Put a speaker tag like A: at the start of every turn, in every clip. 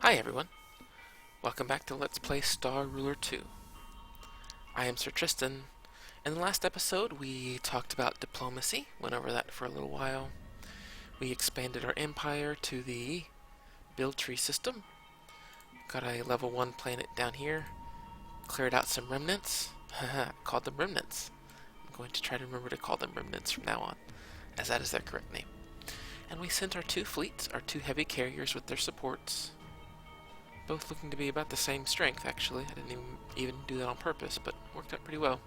A: Hi everyone, welcome back to Let's Play Star Ruler 2. I am Sir Tristan. In the last episode we talked about diplomacy, went over that for a little while. We expanded our empire to the build tree system, got a level 1 planet down here, cleared out some remnants, called them remnants. I'm going to try to remember to call them remnants from now on, as that is their correct name. And we sent our two fleets, our two heavy carriers with their supports, both looking to be about the same strength, actually. I didn't even do that on purpose, but worked out pretty well.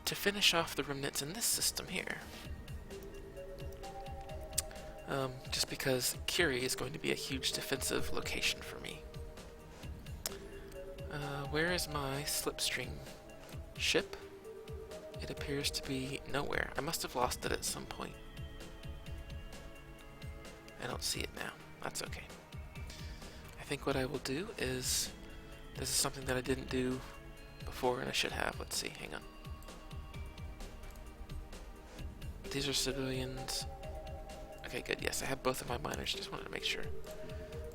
A: To finish off the remnants in this system here, just because Curie is going to be a huge defensive location for me. Where is my slipstream ship? It appears to be nowhere. I must have lost it at some point. I don't see it now. That's okay. I think what I will do is, this is something that I didn't do before and I should have. Let's see, hang on. These are civilians. Okay, good, yes, I have both of my miners. Just wanted to make sure.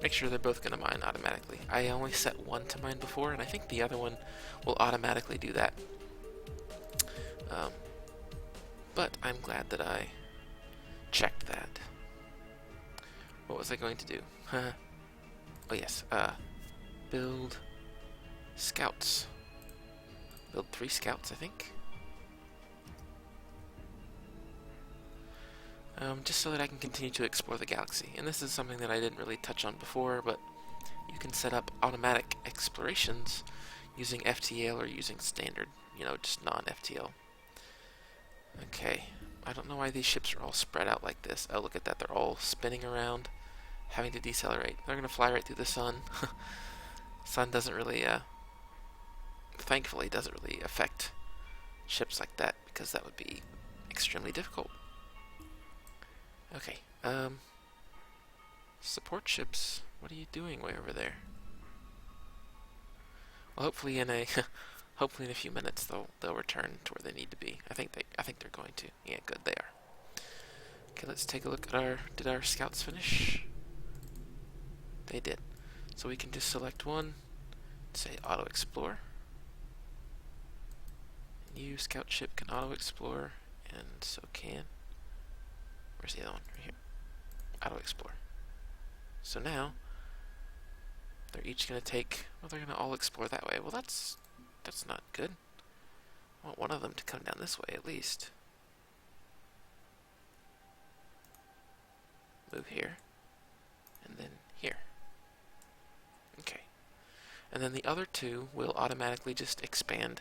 A: Make sure they're both going to mine automatically. I only set one to mine before, and I think the other one will automatically do that. But I'm glad that I checked that. What was I going to do? Oh yes, build scouts. Build 3 scouts, I think. Just so that I can continue to explore the galaxy. And this is something that I didn't really touch on before, but you can set up automatic explorations using FTL or using standard, just non-FTL. Okay, I don't know why these ships are all spread out like this. Oh, look at that, they're all spinning around, having to decelerate. They're going to fly right through the sun. Sun doesn't really, thankfully, doesn't really affect ships like that, because that would be extremely difficult. Okay, support ships, what are you doing way over there? Well, hopefully in a hopefully in a few minutes they'll return to where they need to be. I think they're going to. Yeah, good, they are. Okay, let's take a look at did our scouts finish? They did. So we can just select one, say auto explore. New scout ship can auto explore, and so can. Where's the other one? Right here. Auto explore. So now they're each going to take. Well, they're going to all explore that way. Well, that's not good. I want one of them to come down this way at least. Move here, and then here. Okay. And then the other two will automatically just expand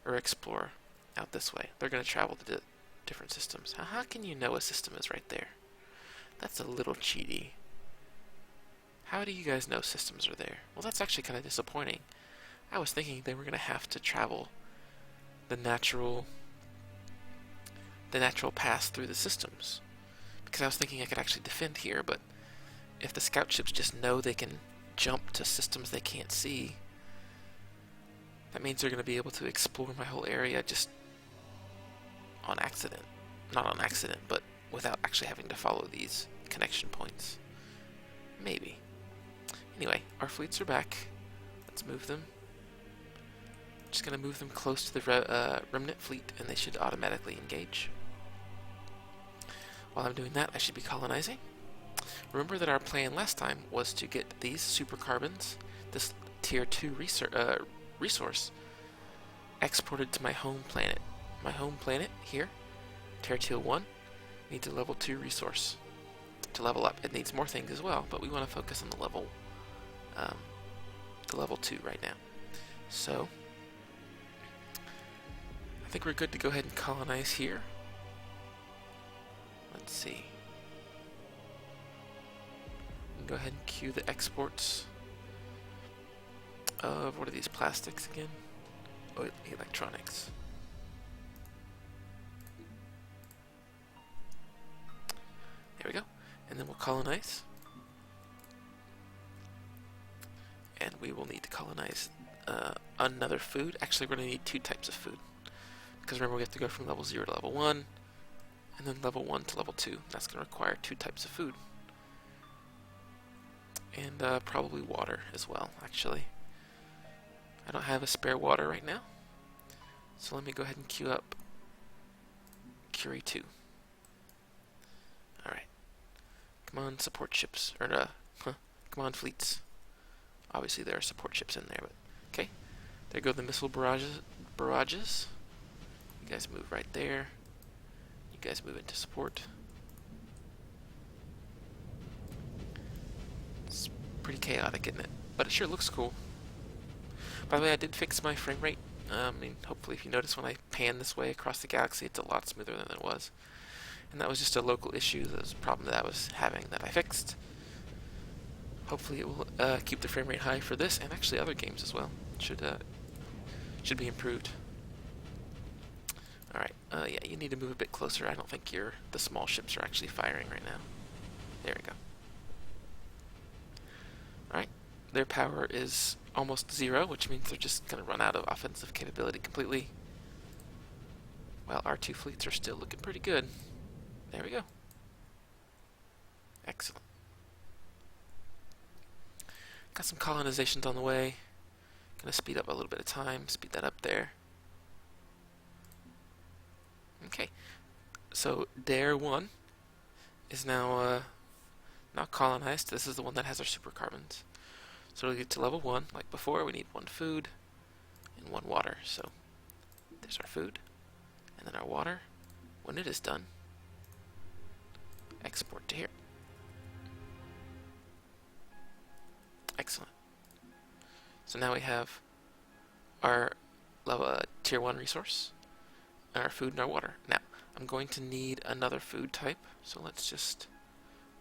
A: or explore out this way. They're going to travel to different systems. How can you know a system is right there? That's a little cheaty. How do you guys know systems are there? Well, that's actually kind of disappointing. I was thinking they were going to have to travel the natural path through the systems, because I was thinking I could actually defend here, but if the scout ships just know they can jump to systems they can't see, that means they're going to be able to explore my whole area just on accident. Not on accident, but without actually having to follow these connection points. Maybe. Anyway, our fleets are back. Let's move them. Just going to move them close to the remnant fleet, and they should automatically engage. While I'm doing that, I should be colonizing. Remember that our plan last time was to get these supercarbons, this tier 2 resource, exported to my home planet. My home planet here, Terra 1, needs a level 2 resource to level up. It needs more things as well, but we want to focus on the level 2 right now. So I think we're good to go ahead and colonize here. Let's see. Go ahead and queue the exports of, what are these plastics again? Oh, electronics. There we go. And then we'll colonize. And we will need to colonize another food. Actually, we're going to need 2 types of food, because remember we have to go from level 0 to level 1, and then level 1 to level 2. That's going to require 2 types of food. And probably water as well, actually. I don't have a spare water right now, so let me go ahead and queue up Curie 2. Alright. Come on, support ships. Come on, fleets. Obviously there are support ships in there, but... Okay. There go the missile barrages. You guys move right there. You guys move into support. It's pretty chaotic, isn't it? But it sure looks cool. By the way, I did fix my frame rate. I mean, hopefully if you notice when I pan this way across the galaxy, it's a lot smoother than it was. And that was just a local issue. That was a problem that I was having that I fixed. Hopefully it will keep the frame rate high for this and actually other games as well. Should be improved. Alright, yeah, you need to move a bit closer. I don't think the small ships are actually firing right now. There we go. Alright, their power is almost 0, which means they're just going to run out of offensive capability completely. While our two fleets are still looking pretty good. There we go. Excellent. Got some colonizations on the way. Gonna speed up a little bit of time, speed that up there. Okay. So Dare 1 is now colonized. This is the one that has our supercarbons. So to get to level 1, like before, we need 1 food and 1 water. So there's our food, and then our water. When it is done, export to here. Excellent. So now we have our level tier 1 resource, our food and our water. Now, I'm going to need another food type, so let's just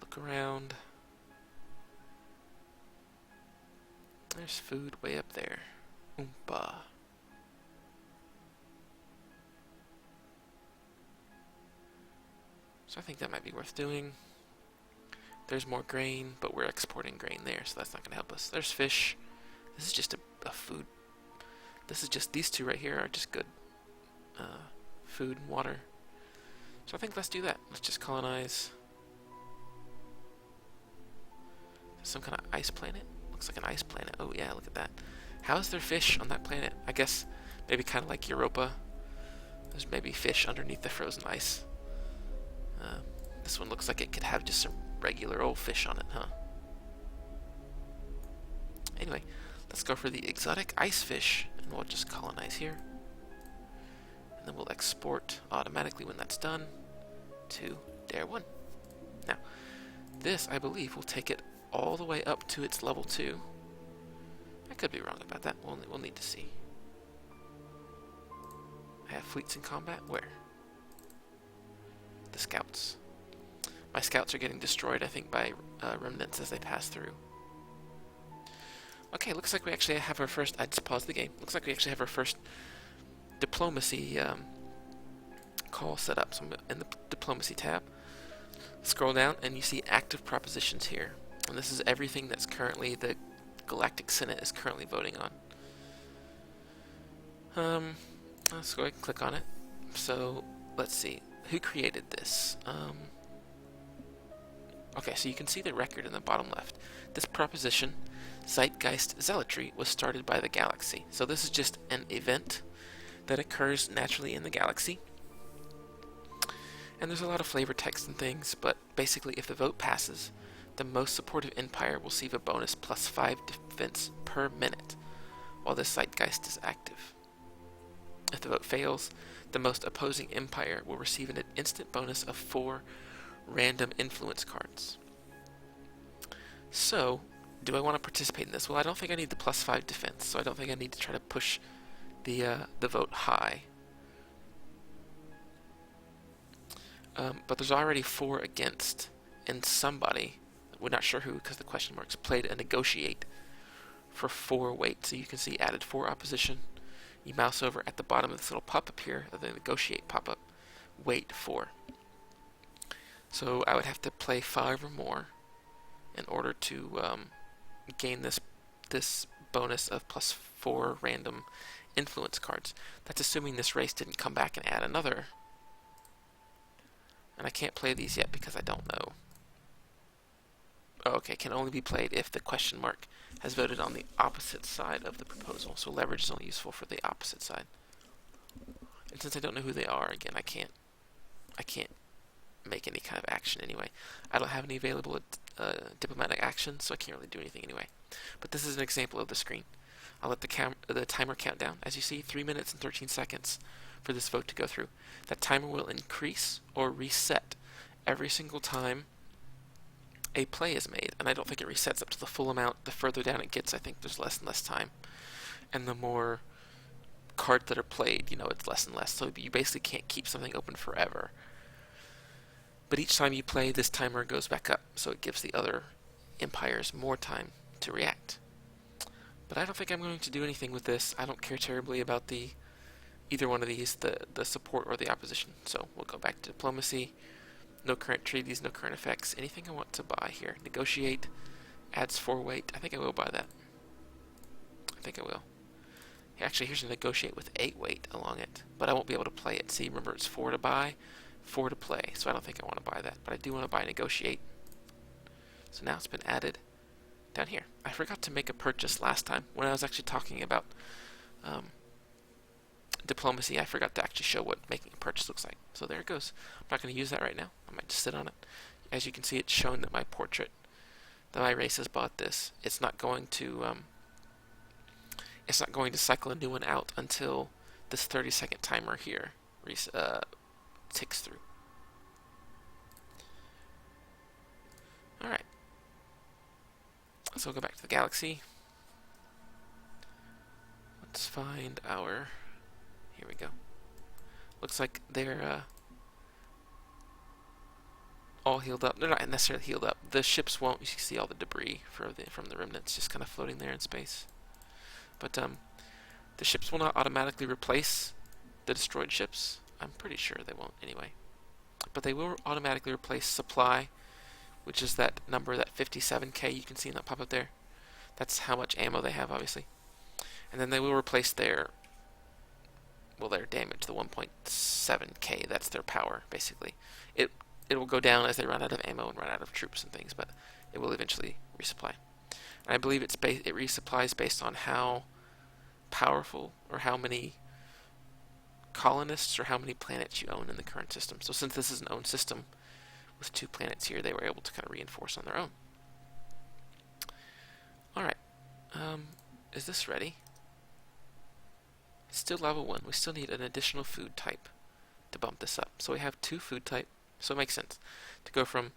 A: look around. There's food way up there. Oompa. So I think that might be worth doing. There's more grain, but we're exporting grain there, so that's not going to help us. There's fish. This is just a food. This is just, these two right here are just good. Food and water. So I think let's do that. Let's just colonize some kind of ice planet. Looks like an ice planet. Oh yeah, look at that. How is there fish on that planet? I guess maybe kind of like Europa. There's maybe fish underneath the frozen ice. This one looks like it could have just some regular old fish on it, huh? Anyway, let's go for the exotic ice fish, and we'll just colonize here. And then we'll export automatically when that's done to Dare 1. Now, this, I believe, will take it all the way up to its level 2. I could be wrong about that. We'll need to see. I have fleets in combat? Where? The scouts. My scouts are getting destroyed, I think, by remnants as they pass through. Okay, looks like we actually have our first... I just paused the game. Looks like we actually have our first diplomacy call set up. So I'm in the diplomacy tab. Scroll down, and you see active propositions here. And this is everything that's currently the Galactic Senate is currently voting on. Let's go ahead and click on it. So, let's see. Who created this? Okay, so you can see the record in the bottom left. This proposition, Zeitgeist Zealotry, was started by the galaxy. So this is just an event that occurs naturally in the galaxy. And there's a lot of flavor text and things, but basically if the vote passes, the most supportive empire will receive a bonus plus 5 defense per minute while this Zeitgeist is active. If the vote fails, the most opposing empire will receive an instant bonus of 4 random influence cards. So, do I want to participate in this? Well, I don't think I need the plus 5 defense, so I don't think I need to try to push the vote high. But there's already 4 against, and somebody, we're not sure who because the question marks, played a negotiate for 4 weight. So you can see added 4 opposition. You mouse over at the bottom of this little pop-up here, the negotiate pop-up, weight 4. So I would have to play 5 or more in order to gain this bonus of plus 4 random influence cards. That's assuming this race didn't come back and add another. And I can't play these yet because I don't know. Oh, okay, can only be played if the question mark has voted on the opposite side of the proposal. So leverage is only useful for the opposite side. And since I don't know who they are, again, I can't make any kind of action anyway. I don't have any available diplomatic actions, so I can't really do anything anyway. But this is an example of the screen. I'll let the timer count down. As you see, 3 minutes and 13 seconds for this vote to go through. That timer will increase or reset every single time a play is made, and I don't think it resets up to the full amount. The further down it gets, I think there's less and less time. And the more cards that are played, it's less and less. So you basically can't keep something open forever. But each time you play, this timer goes back up, so it gives the other empires more time to react. But I don't think I'm going to do anything with this. I don't care terribly about either one of these, the support or the opposition. So we'll go back to diplomacy. No current treaties, no current effects. Anything I want to buy here. Negotiate, adds 4 weight. I think I will buy that. I think I will. Actually, here's a negotiate with 8 weight along it. But I won't be able to play it. See, remember it's 4 to buy, 4 to play. So I don't think I want to buy that. But I do want to buy negotiate. So now it's been added down here. I forgot to make a purchase last time when I was actually talking about diplomacy. I forgot to actually show what making a purchase looks like. So there it goes. I'm not going to use that right now. I might just sit on it. As you can see, it's shown that my portrait, that my race has bought this. It's not going to cycle a new one out until this 30-second timer here ticks through. All right. So we'll go back to the galaxy. Let's find our... Here we go. Looks like they're all healed up. They're not necessarily healed up. The ships won't. You can see all the debris from the remnants just kind of floating there in space. But the ships will not automatically replace the destroyed ships. I'm pretty sure they won't anyway. But they will automatically replace supply, which is that number, that 57K you can see in that pop-up there. That's how much ammo they have, obviously. And then they will replace their damage, the 1.7K. That's their power, basically. It will go down as they run out of ammo and run out of troops and things, but it will eventually resupply. And I believe it resupplies based on how powerful or how many colonists or how many planets you own in the current system. So since this is an owned system with 2 planets here, they were able to kind of reinforce on their own. Alright. Is this ready? It's still level 1. We still need an additional food type to bump this up. So we have 2 food type. So it makes sense. To go from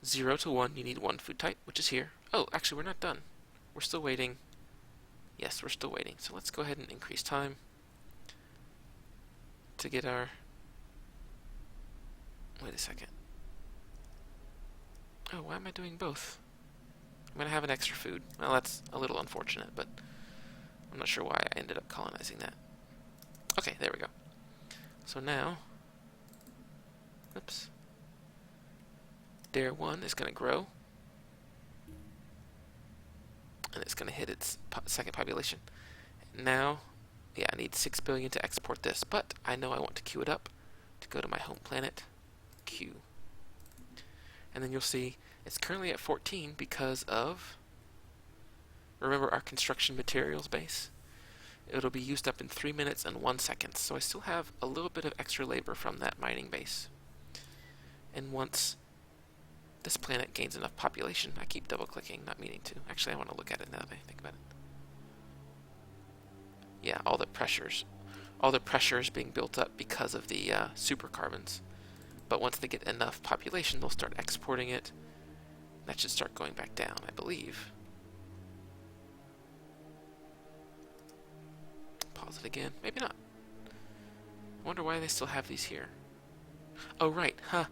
A: 0 to 1, you need 1 food type, which is here. Oh, actually, we're not done. We're still waiting. Yes, we're still waiting. So let's go ahead and increase time to get our... Wait a second. Oh, why am I doing both? I'm going to have an extra food. Well, that's a little unfortunate, but I'm not sure why I ended up colonizing that. Okay, there we go. So now... Oops. Dare 1 is going to grow. And it's going to hit its second population. Now, yeah, I need 6 billion to export this, but I know I want to queue it up to go to my home planet. Queue. And then you'll see it's currently at 14 because of, remember our construction materials base? It'll be used up in 3 minutes and 1 second, so I still have a little bit of extra labor from that mining base. And once this planet gains enough population, I keep double clicking, not meaning to. Actually, I want to look at it now that I think about it. Yeah, all the pressure is being built up because of the supercarbons. But once they get enough population, they'll start exporting it. That should start going back down, I believe. Pause it again. Maybe not. I wonder why they still have these here. Oh, right. Huh.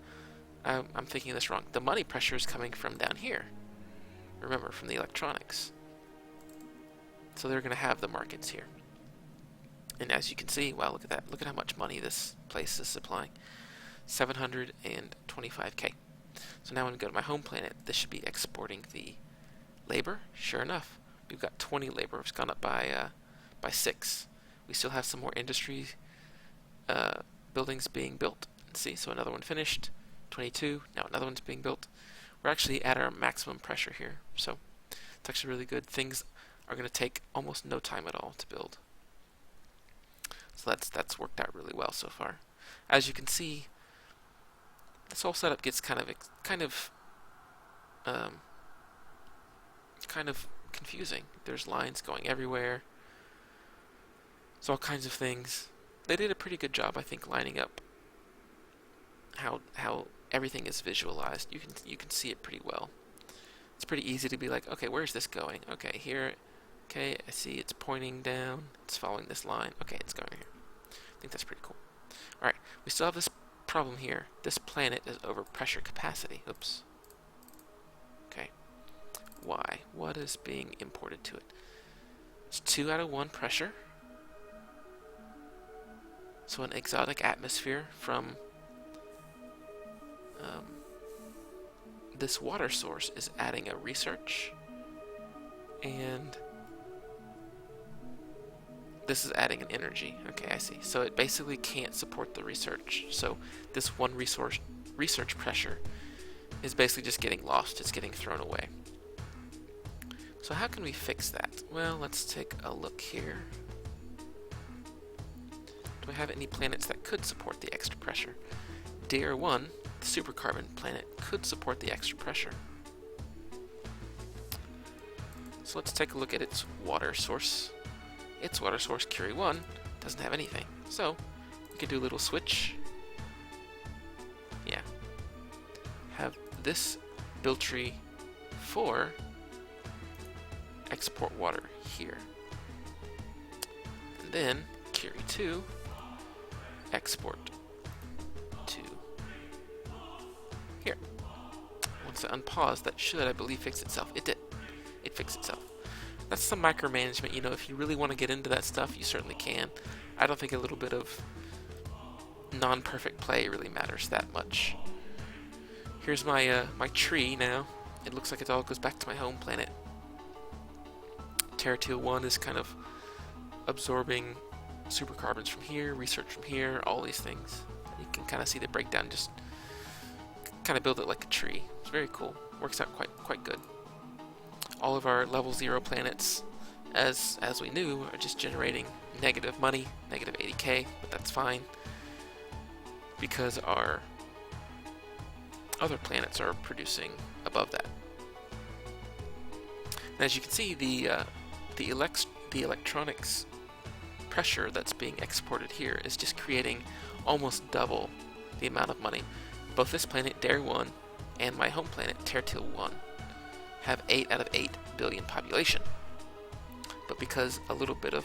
A: I'm thinking this wrong. The money pressure is coming from down here. Remember, from the electronics. So they're going to have the markets here. And as you can see, wow, look at that. Look at how much money this place is supplying. 725K. So now when we go to my home planet, this should be exporting the labor. Sure enough, we've got 20 labor. It's gone up by 6. We still have some more industry buildings being built. Let's see, so another one finished. 22. Now another one's being built. we're actually at our maximum pressure here, so it's actually really good. Things are going to take almost no time at all to build. So that's worked out really well so far. As you can see, this whole setup gets kind of confusing. There's lines going everywhere. There's all kinds of things. They did a pretty good job, I think, lining up how everything is visualized. You can see it pretty well. It's pretty easy to be like, okay, where's this going? Okay, here. Okay, I see it's pointing down. It's following this line. Okay, it's going here. I think that's pretty cool. Alright, we still have this problem here. This planet is over pressure capacity. Oops. Okay. Why? What is being imported to it? It's 2 out of 1 pressure. So an exotic atmosphere from this water source is adding a research, and this is adding an energy. Okay, I see. So it basically can't support the research. So this one research pressure is basically just getting lost. It's getting thrown away. So how can we fix that? Well, let's take a look here. Do I have any planets that could support the extra pressure? DR1, the supercarbon planet, could support the extra pressure. So let's take a look at its water source. Its water source, Curie 1, doesn't have anything. So we could do a little switch. Yeah. Have this Biltree 4 export water here. And then Curie 2 export to here. Once I unpause, that should, I believe, fix itself. It did. It fixed itself. That's some micromanagement. You know, if you really want to get into that stuff, you certainly can. I don't think a little bit of non-perfect play really matters that much. Here's my my tree now. It looks like it all goes back to my home planet. Terra 1 is kind of absorbing supercarbons from here, research from here, all these things. You can kind of see the breakdown, just kind of build it like a tree. It's very cool. Works out quite good. All of our level 0 planets, as we knew, are just generating negative money, negative 80k, but that's fine because our other planets are producing above that. And as you can see, the electronics pressure that's being exported here is just creating almost double the amount of money. Both this planet, Dare 1, and my home planet, Terra 1, have 8 out of 8 billion population. But because a little bit of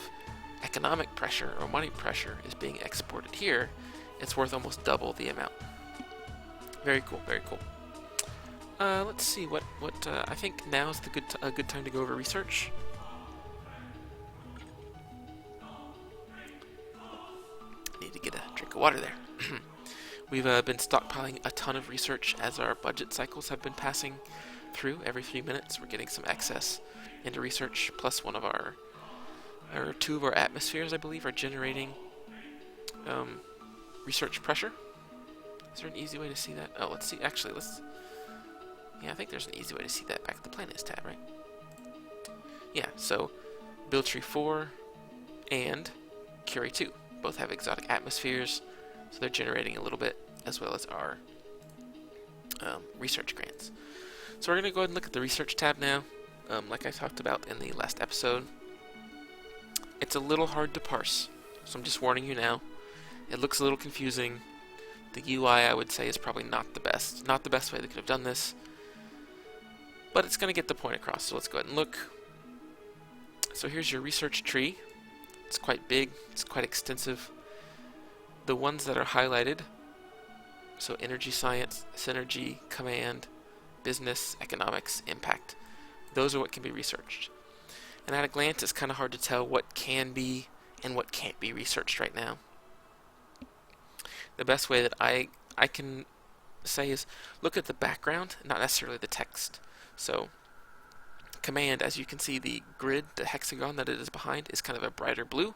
A: economic pressure or money pressure is being exported here, it's worth almost double the amount. Very cool, very cool. Let's see what I think now is a good time to go over research. Need to get a drink of water there. We've been stockpiling a ton of research as our budget cycles have been passing through. Every 3 minutes we're getting some excess into research, plus one of our, or 2 of our atmospheres, I believe, are generating research pressure. Is there an easy way to see that? Oh, let's see. Actually, yeah, I think there's an easy way to see that back at the planets tab, right? Yeah, so Biltree 4 and Curie 2 both have exotic atmospheres, so they're generating a little bit, as well as our research grants. So we're going to go ahead and look at the research tab now. Like I talked about in the last episode, it's a little hard to parse, so I'm just warning you now. It looks a little confusing. The UI, I would say, is probably not the best. Not the best way they could have done this, but it's going to get the point across, so let's go ahead and look. So here's your research tree. It's quite big, it's quite extensive. The ones that are highlighted, so energy science, synergy, command, business, economics, impact, those are what can be researched. And at a glance, it's kind of hard to tell what can be and what can't be researched right now. The best way that I can say is look at the background, not necessarily the text. So command, as you can see, the grid, the hexagon that it is behind, is kind of a brighter blue,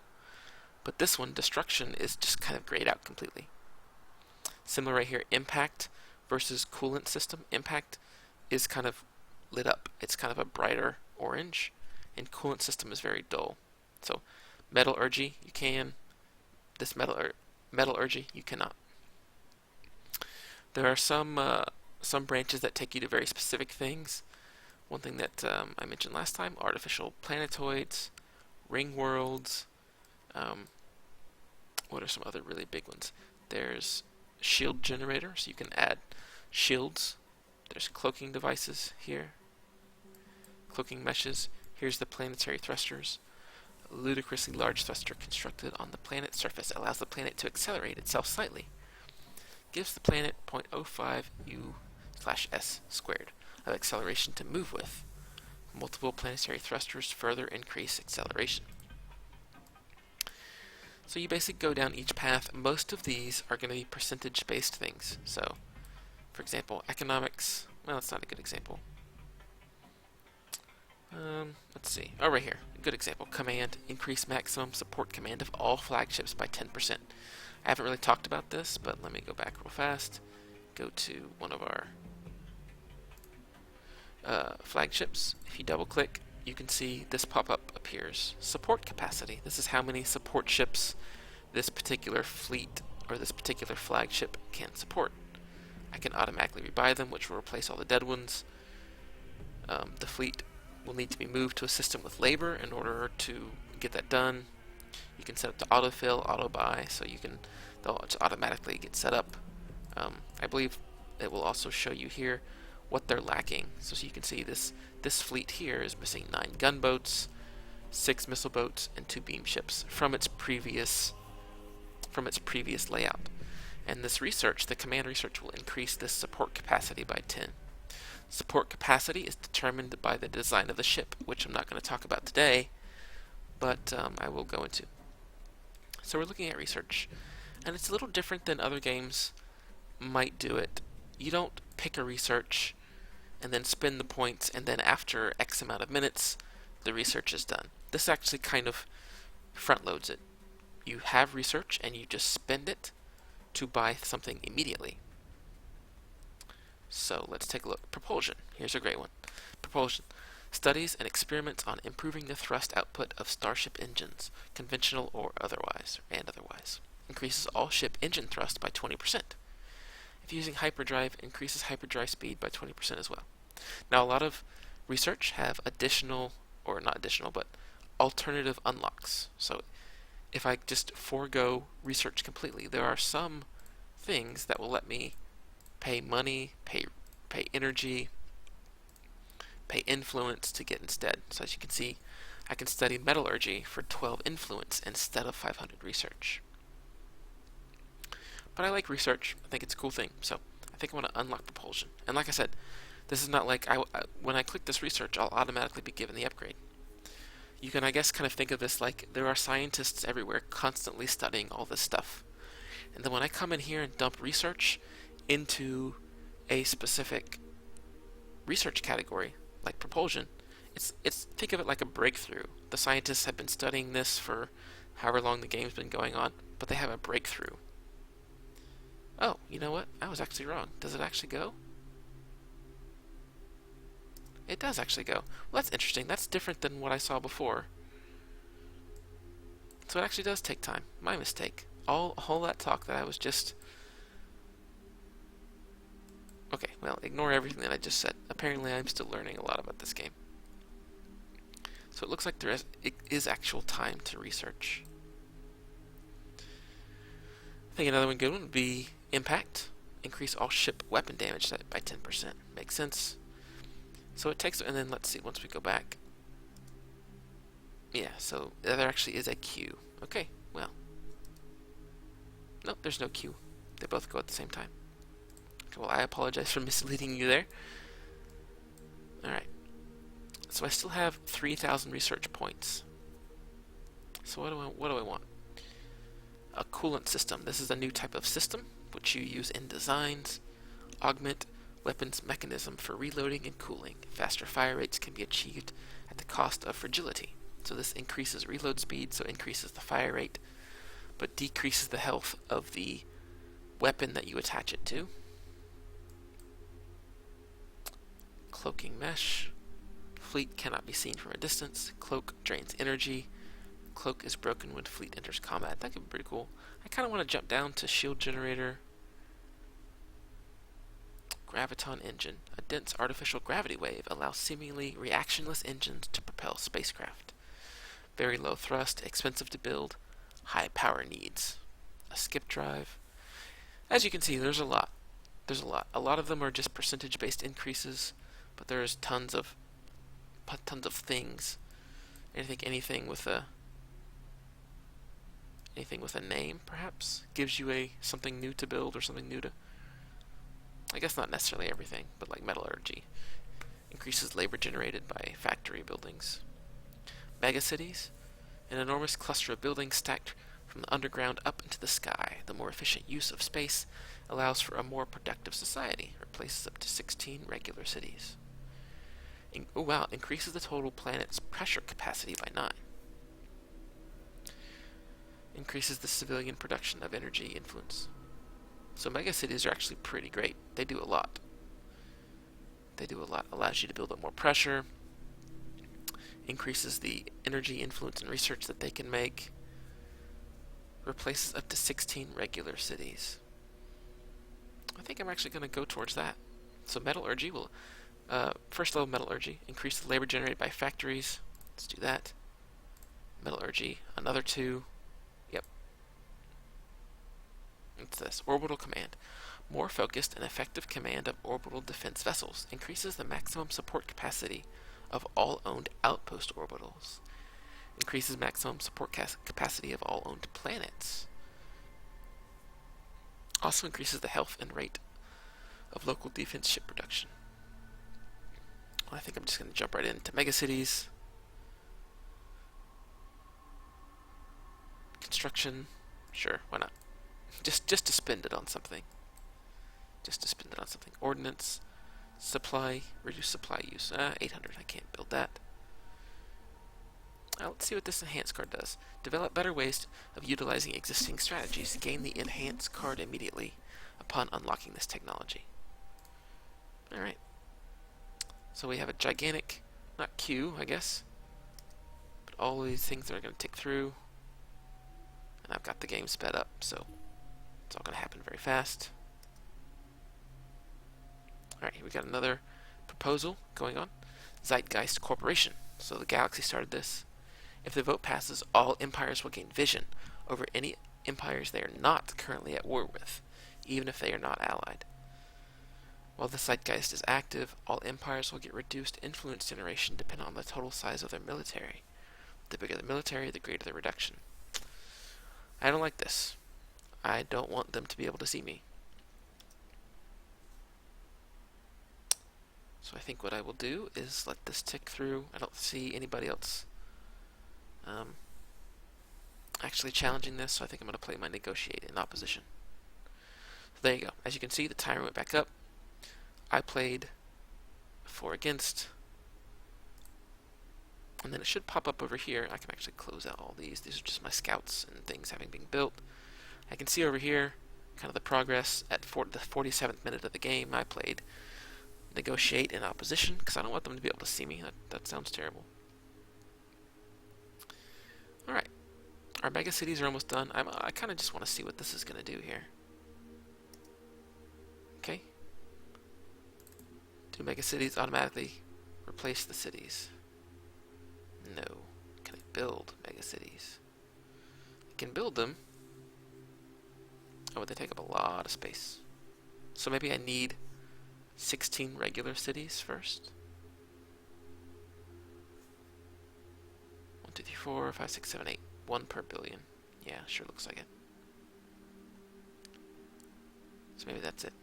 A: but this one, destruction, is just kind of grayed out completely. Similar right here, impact versus coolant system. Impact is kind of lit up. It's kind of a brighter orange, and coolant system is very dull. So metallurgy, you can. This metallurgy, you cannot. There are some branches that take you to very specific things. One thing that I mentioned last time, artificial planetoids, ring worlds. What are some other really big ones? There's shield generator, so you can add shields. There's cloaking devices here, cloaking meshes. Here's the planetary thrusters. A ludicrously large thruster constructed on the planet's surface allows the planet to accelerate itself slightly. Gives the planet 0.05 u/s squared of acceleration to move with. Multiple planetary thrusters further increase acceleration. So you basically go down each path. Most of these are going to be percentage-based things. So, for example, economics. Well, it's not a good example. Let's see. Oh, right here. A good example. Command. Increase maximum support command of all flagships by 10%. I haven't really talked about this, but let me go back real fast. Go to one of our flagships. If you double-click, you can see this pop-up appears. Support capacity. This is how many support ships this particular fleet or this particular flagship can support. I can automatically rebuy them, which will replace all the dead ones. The fleet will need to be moved to a system with labor in order to get that done. You can set up to autofill, auto buy, so they'll just automatically get set up. I believe it will also show you here what they're lacking. So you can see this fleet here is missing 9 gunboats, 6 missile boats, and 2 beam ships from its previous layout. And this research, the command research, will increase this support capacity by 10. Support capacity is determined by the design of the ship, which I'm not going to talk about today, but I will go into. So we're looking at research, and it's a little different than other games might do it. You don't pick a research and then spend the points, and then after X amount of minutes, the research is done. This actually kind of front loads it. You have research and you just spend it to buy something immediately. So let's take a look. Propulsion. Here's a great one. Propulsion. Studies and experiments on improving the thrust output of starship engines, conventional or otherwise, Increases all ship engine thrust by 20%. If using hyperdrive, increases hyperdrive speed by 20% as well. Now, a lot of research have alternative unlocks. So if I just forego research completely, there are some things that will let me pay money, pay energy, pay influence to get instead. So as you can see, I can study metallurgy for 12 influence instead of 500 research. But I like research. I think it's a cool thing. So I think I want to unlock propulsion. And like I said, this is not like when I click this research, I'll automatically be given the upgrade. You can, I guess, kind of think of this like there are scientists everywhere constantly studying all this stuff. And then when I come in here and dump research into a specific research category, like propulsion, it's think of it like a breakthrough. The scientists have been studying this for however long the game's been going on, but they have a breakthrough. Oh, you know what? I was actually wrong. Does it actually go? It does actually go. Well, that's interesting. That's different than what I saw before. So it actually does take time. My mistake. All that talk that I was just... Okay, well, ignore everything that I just said. Apparently I'm still learning a lot about this game. So it looks like there is actual time to research. I think another one good one would be impact. Increase all ship weapon damage by 10%. Makes sense. So it takes, and then let's see, once we go back. Yeah, so there actually is a queue. Okay, well. Nope, there's no queue. They both go at the same time. Okay, well, I apologize for misleading you there. Alright. So I still have 3,000 research points. So what do I want? A coolant system. This is a new type of system which you use in designs. Augment weapons mechanism for reloading and cooling. Faster fire rates can be achieved at the cost of fragility. So this increases reload speed, so increases the fire rate, but decreases the health of the weapon that you attach it to. Cloaking mesh. Fleet cannot be seen from a distance. Cloak drains energy. Cloak is broken when fleet enters combat. That could be pretty cool. I kind of want to jump down to shield generator. Graviton engine. A dense artificial gravity wave allows seemingly reactionless engines to propel spacecraft. Very low thrust, expensive to build, high power needs. A skip drive. As you can see, there's a lot. There's a lot. A lot of them are just percentage-based increases, but there's tons of things. I think anything with a name, perhaps, gives you something new to build or something new to. I guess not necessarily everything, but like metallurgy increases labor generated by factory buildings. Megacities, an enormous cluster of buildings stacked from the underground up into the sky. The more efficient use of space allows for a more productive society. Replaces up to 16 regular cities. Oh wow, increases the total planet's pressure capacity by 9. Increases the civilian production of energy influence. So megacities are actually pretty great. They do a lot. Allows you to build up more pressure. Increases the energy influence and research that they can make. Replaces up to 16 regular cities. I think I'm actually going to go towards that. So metallurgy will, first level metallurgy, increase the labor generated by factories. Let's do that. Metallurgy, another 2. Yep. What's this? Orbital command. More focused and effective command of orbital defense vessels. Increases the maximum support capacity of all owned outpost orbitals. Increases maximum support capacity of all owned planets. Also increases the health and rate of local defense ship production. I think I'm just going to jump right into megacities. Construction. Sure, why not? Just to spend it on something. Ordnance. Supply. Reduce supply use. 800. I can't build that. Let's see what this enhance card does. Develop better ways of utilizing existing strategies. Gain the enhance card immediately upon unlocking this technology. Alright. So we have a gigantic, not queue, I guess, but all of these things that are going to tick through. And I've got the game sped up, so it's all going to happen very fast. Alright, here we got another proposal going on. Zeitgeist Corporation. So the galaxy started this. If the vote passes, all empires will gain vision over any empires they are not currently at war with, even if they are not allied. While the zeitgeist is active, all empires will get reduced influence generation depending on the total size of their military. The bigger the military, the greater the reduction. I don't like this. I don't want them to be able to see me. So I think what I will do is let this tick through. I don't see anybody else actually challenging this, so I think I'm going to play my negotiate in opposition. So there you go. As you can see, the timer went back up. I played 4 against, and then it should pop up over here. I can actually close out all these. These are just my scouts and things having been built. I can see over here kind of the progress at the 47th minute of the game. I played negotiate in opposition because I don't want them to be able to see me. That sounds terrible. Alright, our mega cities are almost done. I kind of just want to see what this is going to do here. Okay. Do mega cities automatically replace the cities? No. Can I build mega cities? I can build them. Oh, but they take up a lot of space. So maybe I need 16 regular cities first. 1, 2, 3, 4, 5, 6, 7, 8. 1 per billion. Yeah, sure looks like it. So maybe that's it.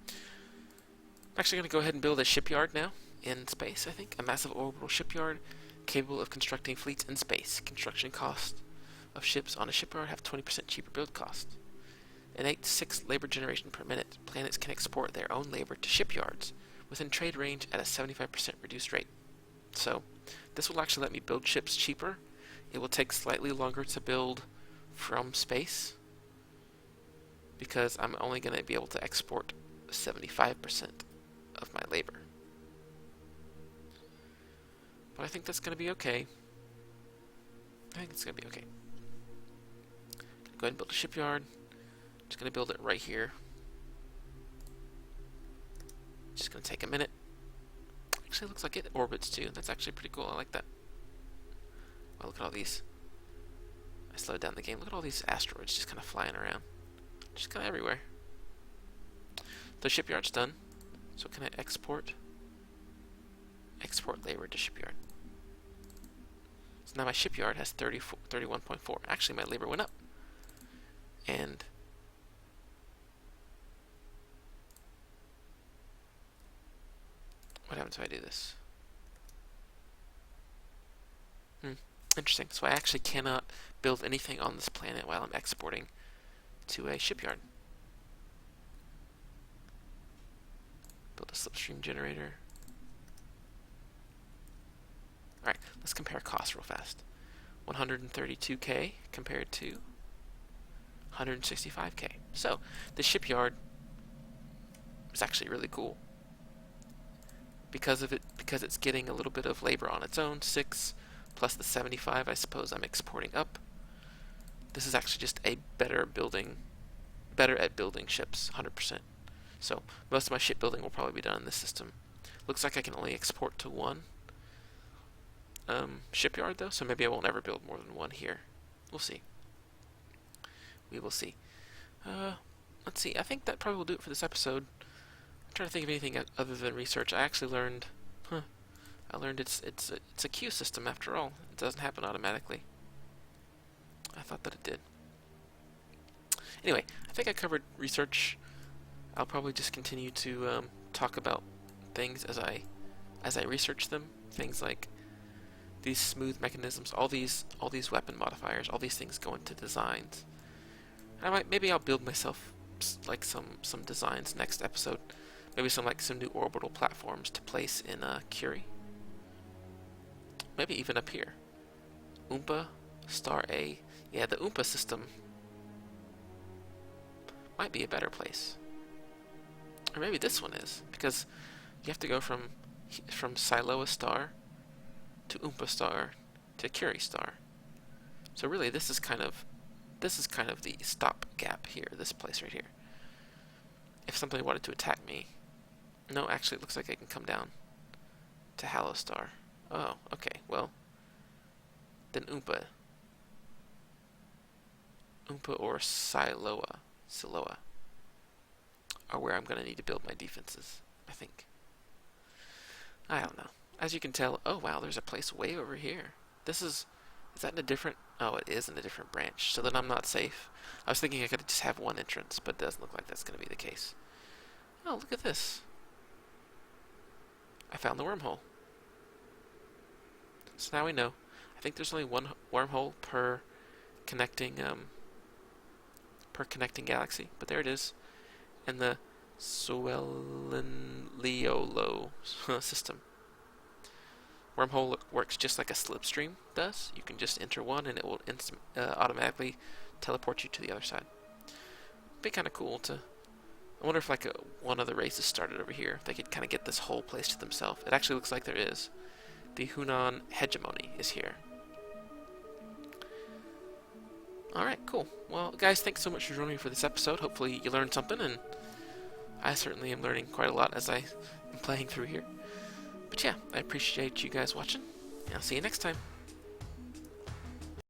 A: I'm actually going to go ahead and build a shipyard now in space, I think. A massive orbital shipyard capable of constructing fleets in space. Construction costs of ships on a shipyard have 20% cheaper build cost. Innate 6 labor generation per minute. Planets can export their own labor to shipyards within trade range at a 75% reduced rate. So this will actually let me build ships cheaper. It will take slightly longer to build from space because I'm only going to be able to export 75% of my labor. But I think that's going to be okay. I think it's going to be okay. Go ahead and build a shipyard. Just going to build it right here. Just going to take a minute. Actually, it looks like it orbits too. That's actually pretty cool. I like that. Wow, look at all these. I slowed down the game. Look at all these asteroids just kind of flying around. Just kind of everywhere. The shipyard's done. So can I export? Export labor to shipyard. So now my shipyard has 31.4. Actually, my labor went up. And what happens if I do this? Interesting. So I actually cannot build anything on this planet while I'm exporting to a shipyard. Build a slipstream generator. Alright, let's compare costs real fast. 132k compared to 165k. So, the shipyard is actually really cool. Because it's getting a little bit of labor on its own, 6 plus the 75 I suppose I'm exporting up. This is actually just a better at building ships, 100%. So most of my shipbuilding will probably be done in this system. Looks like I can only export to one shipyard though, so maybe I won't ever build more than one here. We'll see. We will see. Let's see. I think that probably will do it for this episode. I'm trying to think of anything other than research. I actually learned. I learned it's a queue system after all. It doesn't happen automatically. I thought that it did. Anyway, I think I covered research. I'll probably just continue to talk about things as I research them. Things like these smooth mechanisms, all these weapon modifiers, all these things go into designs. And maybe I'll build myself like some designs next episode. Maybe some new orbital platforms to place in Curie. Maybe even up here. Oompa, Star A. Yeah, the Oompa system might be a better place. Or maybe this one is, because you have to go from Siloa Star to Oompa Star to Curie Star. So really, this is kind of the stop gap here. This place right here. If somebody wanted to attack me, no, actually, it looks like I can come down to Hallow Star. Oh, okay. Well, then Oompa or Siloa are where I'm going to need to build my defenses, I think. I don't know. As you can tell, oh wow, there's a place way over here. Is that in a different, oh it is in a different branch, so then I'm not safe. I was thinking I could just have one entrance, but it doesn't look like that's going to be the case. Oh, look at this. I found the wormhole. So now we know. I think there's only one wormhole per connecting galaxy, but there it is. And the Suellenliolo system. Wormhole works just like a slipstream does. You can just enter one and it will automatically teleport you to the other side. Be kind of cool to... I wonder if one of the races started over here. If they could kind of get this whole place to themselves. It actually looks like there is. The Hunan hegemony is here. Alright, cool. Well, guys, thanks so much for joining me for this episode. Hopefully you learned something, and I certainly am learning quite a lot as I am playing through here. But yeah, I appreciate you guys watching, and I'll see you next time.